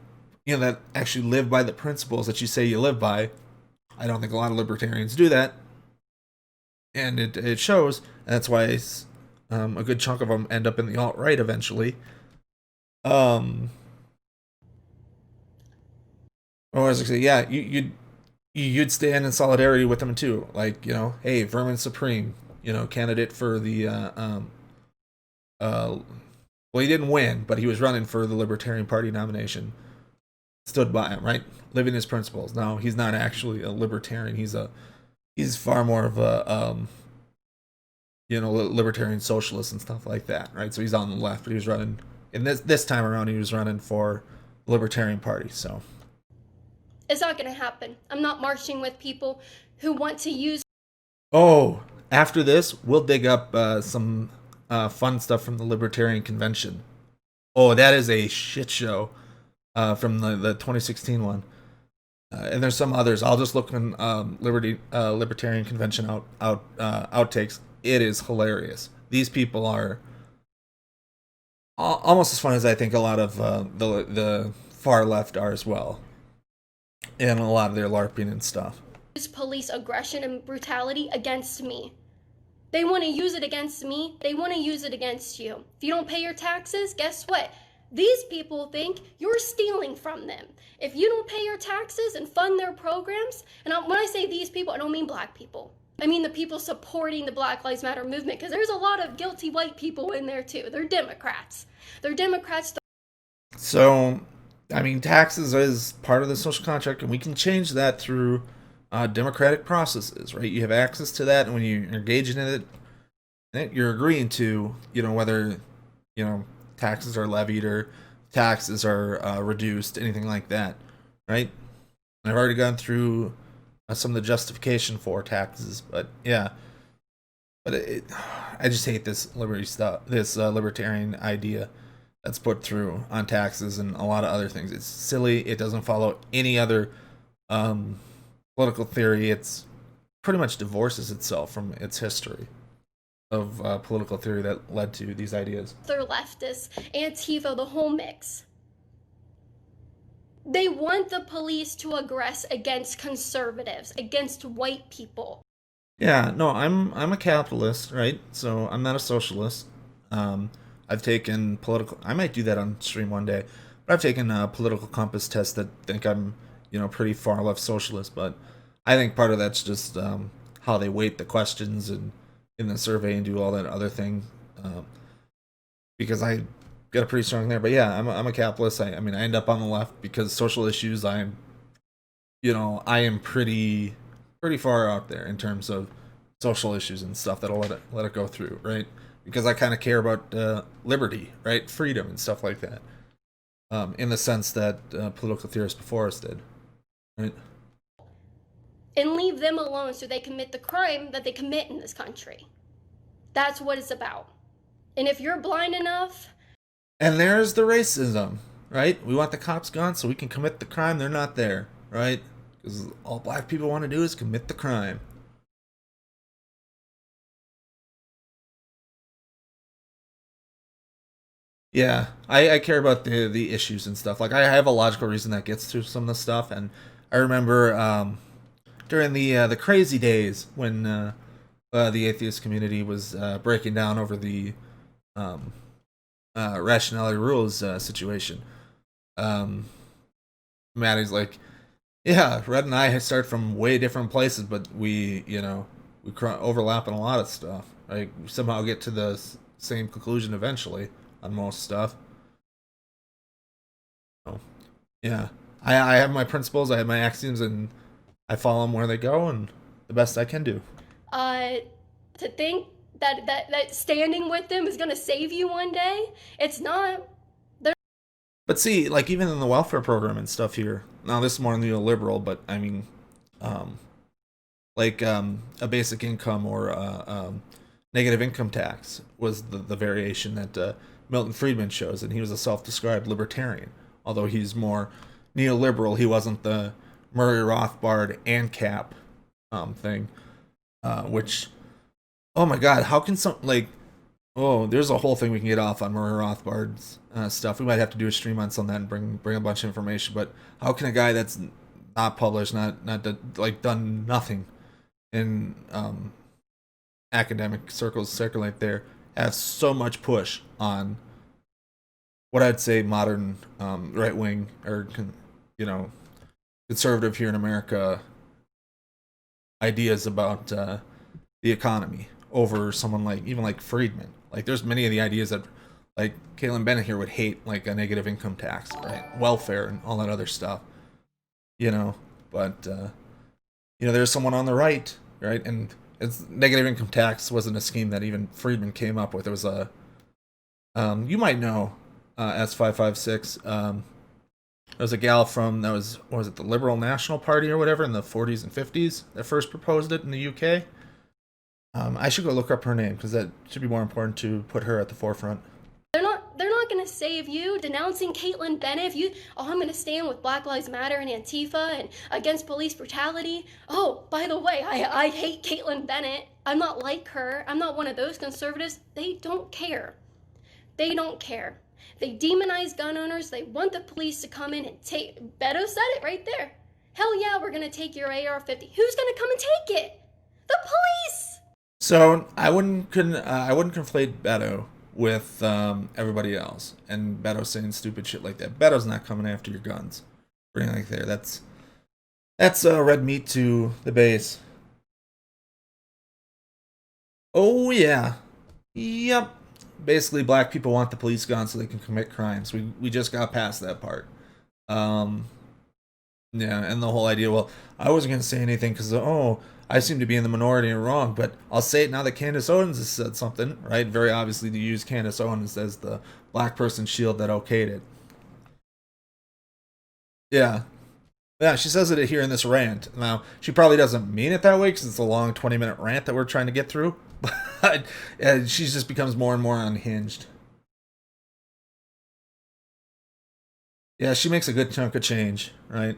that actually live by the principles that you say you live by. I don't think a lot of libertarians do that, and it shows. And that's why a good chunk of them end up in the alt right eventually. Or as I say, yeah, you'd stand in solidarity with them too. Like, hey, Vermin Supreme, candidate for the well, he didn't win, but he was running for the Libertarian Party nomination. Stood by him, right? Living his principles. Now, he's not actually a libertarian. He's far more of a libertarian socialist and stuff like that, right? So he's on the left, but he was running, and this time around he was running for the Libertarian Party. So it's not going to happen. I'm not marching with people who want to use. Oh, after this, we'll dig up some fun stuff from the Libertarian Convention. Oh, that is a shit show from the 2016 one. And there's some others. I'll just look in Libertarian Convention outtakes. It is hilarious. These people are almost as fun as I think a lot of the far left are as well, and a lot of their LARPing and stuff. Use police aggression and brutality against me. They want to use it against me. They want to use it against you. If you don't pay your taxes, guess what? These people think you're stealing from them. If you don't pay your taxes and fund their programs, and when I say these people, I don't mean black people. I mean the people supporting the Black Lives Matter movement, because there's a lot of guilty white people in there too. They're Democrats. They're Democrats. So, I mean, taxes is part of the social contract, and we can change that through democratic processes, right? You have access to that, and when you're engaging in it, you're agreeing to, whether, taxes are levied or taxes are reduced, anything like that, right? I've already gone through some of the justification for taxes, but yeah. But I just hate this libertarian idea that's put through on taxes and a lot of other things. It's silly. It doesn't follow any other political theory. It's pretty much divorces itself from its history of political theory that led to these ideas. They're leftists, Antifa, the whole mix. They want the police to aggress against conservatives, against white people. Yeah, no, I'm a capitalist, right? So I'm not a socialist. I've taken political. I might do that on stream one day, but I've taken political compass tests that think I'm, pretty far left socialist. But I think part of that's just how they weight the questions and in the survey and do all that other thing. Because I got a pretty strong there. But yeah, I'm a capitalist. I mean, I end up on the left because social issues. I am pretty far out there in terms of social issues and stuff that'll let it go through, right? Because I kind of care about liberty, right, freedom and stuff like that, in the sense that political theorists before us did, right? And leave them alone so they commit the crime that they commit in this country. That's what it's about. And if you're blind enough... And there's the racism, right? We want the cops gone so we can commit the crime. They're not there, right? Because all black people want to do is commit the crime. Yeah, I care about the issues and stuff. Like, I have a logical reason that gets through some of the stuff, and I remember during the crazy days when the atheist community was breaking down over the rationality rules situation. Maddie's like, yeah, Red and I start from way different places, but we overlap in a lot of stuff. Like, we somehow get to the same conclusion eventually on most stuff. So, yeah, I have my principles, I have my axioms, and I follow them where they go, and the best I can do. To think that standing with them is going to save you one day, it's not. But see, like, even in the welfare program and stuff here, now this is more neoliberal, but I mean, a basic income or negative income tax was the variation that Milton Friedman shows, and he was a self-described libertarian. Although he's more neoliberal, he wasn't the Murray Rothbard ANCAP thing, which, oh my god, how can there's a whole thing we can get off on Murray Rothbard's stuff. We might have to do a stream on some of that and bring a bunch of information. But how can a guy that's not published, done nothing in academic circles circulate there, have so much push on what I'd say modern right wing or conservative here in America ideas about the economy over someone like Friedman? Like, there's many of the ideas that, like, Kaitlin Bennett here would hate, like a negative income tax, right? Welfare and all that other stuff, But there's someone on the right, right? And negative income tax wasn't a scheme that even Friedman came up with. It was a, you might know, S556. There was a gal from what was it, the Liberal National Party or whatever in the 40s and 50s that first proposed it in the UK. I should go look up her name because that should be more important to put her at the forefront. They're not going to save you, denouncing Kaitlin Bennett. If you, oh, I'm gonna stand with Black Lives Matter and Antifa and against police brutality. Oh, by the way, I hate Kaitlin Bennett. I'm not like her. I'm not one of those conservatives. They don't care. They don't care. They demonize gun owners. They want the police to come in and take. Beto said it right there. Hell yeah, we're gonna take your AR-15. Who's gonna come and take it? The police. So I wouldn't conflate Beto with everybody else, and Beto saying stupid shit like that. Beto's not coming after your guns or anything like that. That's red meat to the base. Oh yeah, yep. Basically, black people want the police gone so they can commit crimes. We just got past that part. Yeah, and the whole idea. Well, I wasn't gonna say anything because I seem to be in the minority and wrong, but I'll say it now that Candace Owens has said something, right? Very obviously to use Candace Owens as the black person shield that okayed it. Yeah. Yeah, she says it here in this rant. Now, she probably doesn't mean it that way because it's a long 20-minute rant that we're trying to get through. But she just becomes more and more unhinged. Yeah, she makes a good chunk of change, right?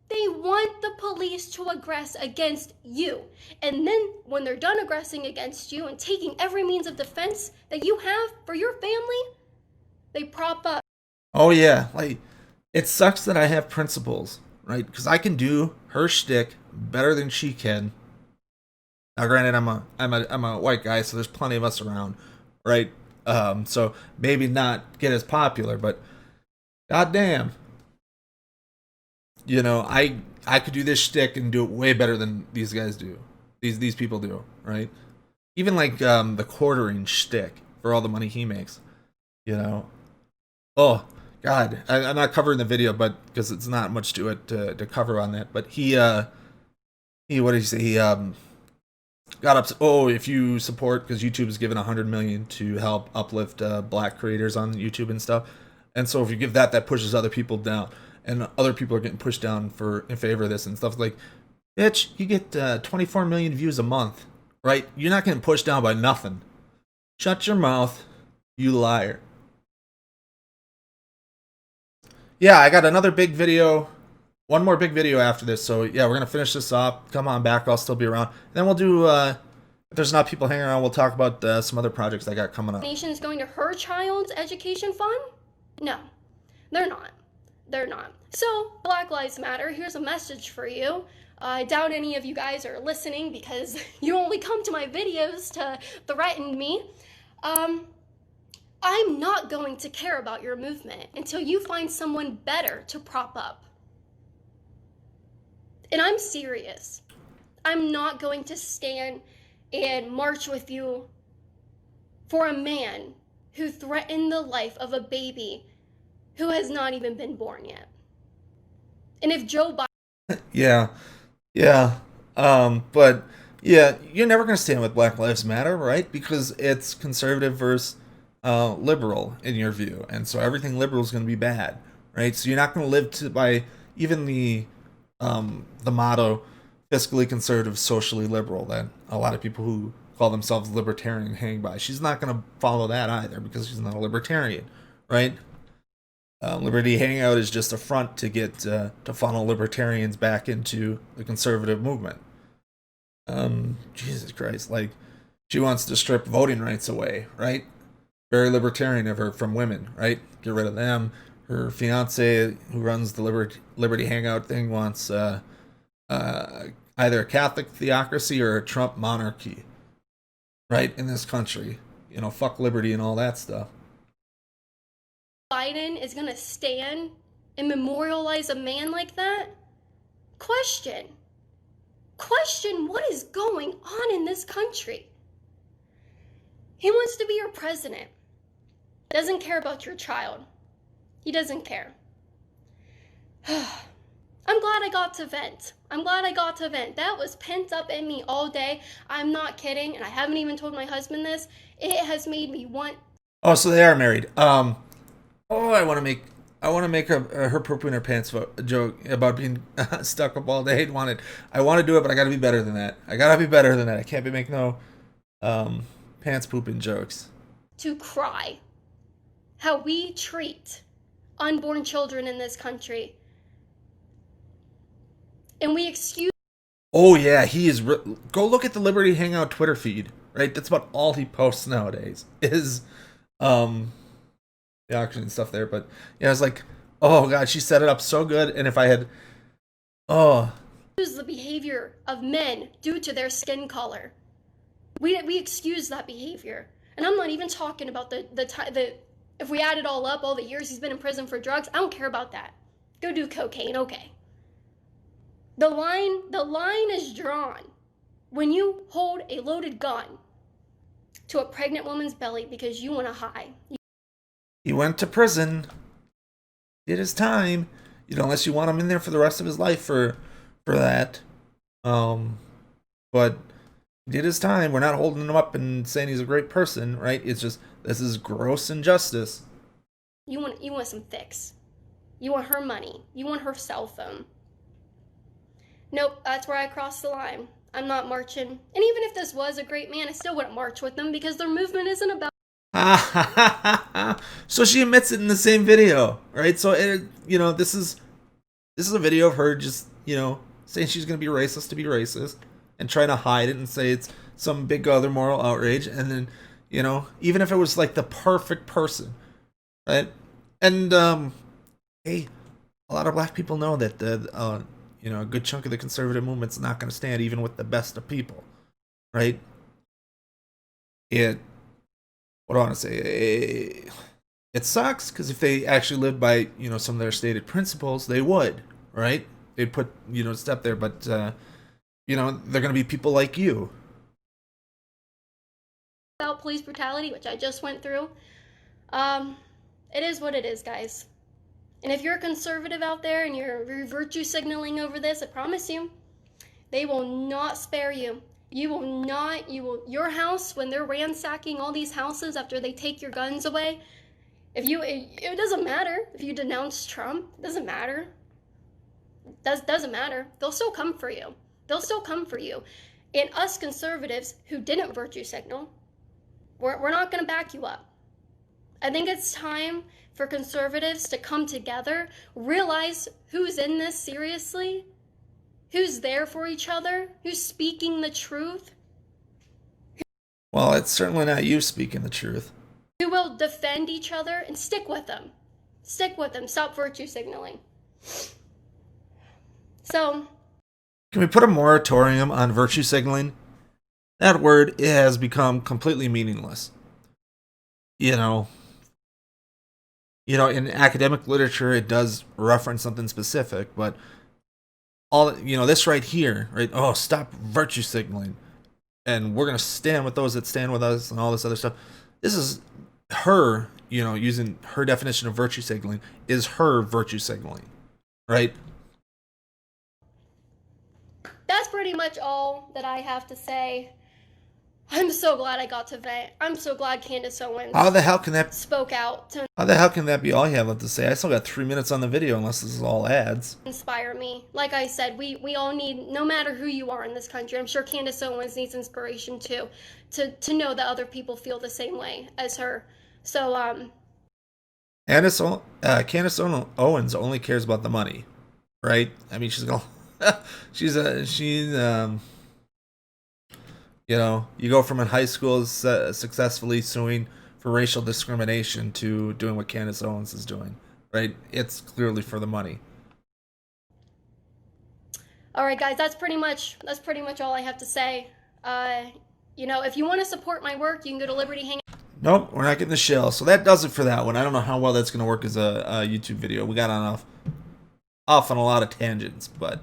They want the police to aggress against you. And then when they're done aggressing against you and taking every means of defense that you have for your family, they prop up. Oh yeah, like it sucks that I have principles, right? Because I can do her shtick better than she can. Now, granted, I'm a white guy, so there's plenty of us around, right? So maybe not get as popular, but goddamn, I could do this shtick and do it way better than these guys do. These people do, right? Even like the quartering shtick for all the money he makes, Oh God, I'm not covering the video, but because it's not much to it to cover on that. But he what did he say? He got upset. Oh, if you support, because YouTube is giving $100 million to help uplift black creators on YouTube and stuff, and so if you give that pushes other people down, and other people are getting pushed down in favor of this and stuff. Like, bitch, you get 24 million views a month, right? You're not getting pushed down by nothing. Shut your mouth, you liar. Yeah, I got another big video. One more big video after this. So, yeah, we're going to finish this up. Come on back. I'll still be around. And then we'll do, if there's not people hanging around, we'll talk about some other projects I got coming up. Nation's going to her child's education fund? No, they're not. They're not. So, Black Lives Matter, here's a message for you. I doubt any of you guys are listening because you only come to my videos to threaten me. I'm not going to care about your movement until you find someone better to prop up. And I'm serious. I'm not going to stand and march with you for a man who threatened the life of a baby who has not even been born yet. And if Joe Biden... Yeah. But yeah, you're never going to stand with Black Lives Matter, right? Because it's conservative versus liberal in your view. And so everything liberal is going to be bad, right? So you're not going to live by even the motto fiscally conservative, socially liberal that a lot of people who call themselves libertarian hang by. She's not going to follow that either because she's not a libertarian, right? Liberty Hangout is just a front to get to funnel libertarians back into the conservative movement. Jesus Christ, like she wants to strip voting rights away, right? Very libertarian of her from women, right? Get rid of them. Her fiance, who runs the Liberty Hangout thing, wants either a Catholic theocracy or a Trump monarchy, right? In this country, fuck liberty and all that stuff. Biden is going to stand and memorialize a man like that? Question what is going on in this country? He wants to be your president. He doesn't care about your child. He doesn't care. I'm glad I got to vent. That was pent up in me all day. I'm not kidding, and I haven't even told my husband this. It has made me want... Oh, so they are married. I want to make her pooping her pants joke about being stuck up all day. I want to do it, but I got to be better than that. I can't be making no pants pooping jokes. To cry. how we treat unborn children in this country. And we excuse. Oh yeah, he is. Go look at the Liberty Hangout Twitter feed. Right, that's about all he posts nowadays. Is the auction and stuff there. But yeah, I was like, oh god, she set it up so good. And if I had, oh, The behavior of men due to their skin color. We excuse that behavior. And I'm not even talking about the if we add it all up, all the years he's been in prison for drugs, I don't care about that. Go do cocaine, okay. The line is drawn when you hold a loaded gun to a pregnant woman's belly because you want to high. he went to prison, did his time. You know, unless you want him in there for the rest of his life for that. But he did his time. We're not holding him up and saying he's a great person, right? It's just this is gross injustice. You want some fix. You want her money. You want her cell phone. Nope, that's where I crossed the line. I'm not marching. And even if this was a great man, I still wouldn't march with them because their movement isn't about. So she admits it in the same video, right? So this is a video of her just saying she's gonna be racist to be racist and trying to hide it and say it's some big other moral outrage, and then even if it was like the perfect person, right? And hey, a lot of black people know that a good chunk of the conservative movement's not going to stand even with the best of people, right? What do I want to say? It sucks because if they actually lived by some of their stated principles, they would, right? They'd put step there, but they're going to be people like you. About police brutality, which I just went through. It is what it is, guys. And if you're a conservative out there and you're virtue signaling over this, I promise you, they will not spare you. Your house, when they're ransacking all these houses after they take your guns away, it doesn't matter if you denounce Trump, it doesn't matter. Doesn't matter. They'll still come for you. They'll still come for you. And us conservatives who didn't virtue signal, we're not going to back you up. I think it's time for conservatives to come together, realize who's in this seriously, who's there for each other, who's speaking the truth. Well, it's certainly not you speaking the truth. Who will defend each other and stick with them. Stick with them. Stop virtue signaling. So, can we put a moratorium on virtue signaling? That word has become completely meaningless. In academic literature, it does reference something specific, but this right here, right? Oh, stop virtue signaling, and we're gonna stand with those that stand with us, and all this other stuff. This is her, using her definition of virtue signaling is her virtue signaling, right? That's pretty much all that I have to say. I'm so glad I got to vent. I'm so glad Candace Owens How the hell can that spoke out to How the hell can that be all you have left to say? I still got 3 minutes on the video unless this is all ads. inspire me. Like I said, we all need, no matter who you are in this country, I'm sure Candace Owens needs inspiration too, to know that other people feel the same way as her. So, Candace Owens only cares about the money, right? I mean, she's gonna, you go from in high school successfully suing for racial discrimination to doing what Candace Owens is doing, right? It's clearly for the money. all right, guys, that's pretty much all I have to say. If you want to support my work, you can go to Liberty Hangout. Nope, we're not getting the shell. So that does it for that one. I don't know how well that's going to work as a YouTube video. We got off on a lot of tangents, but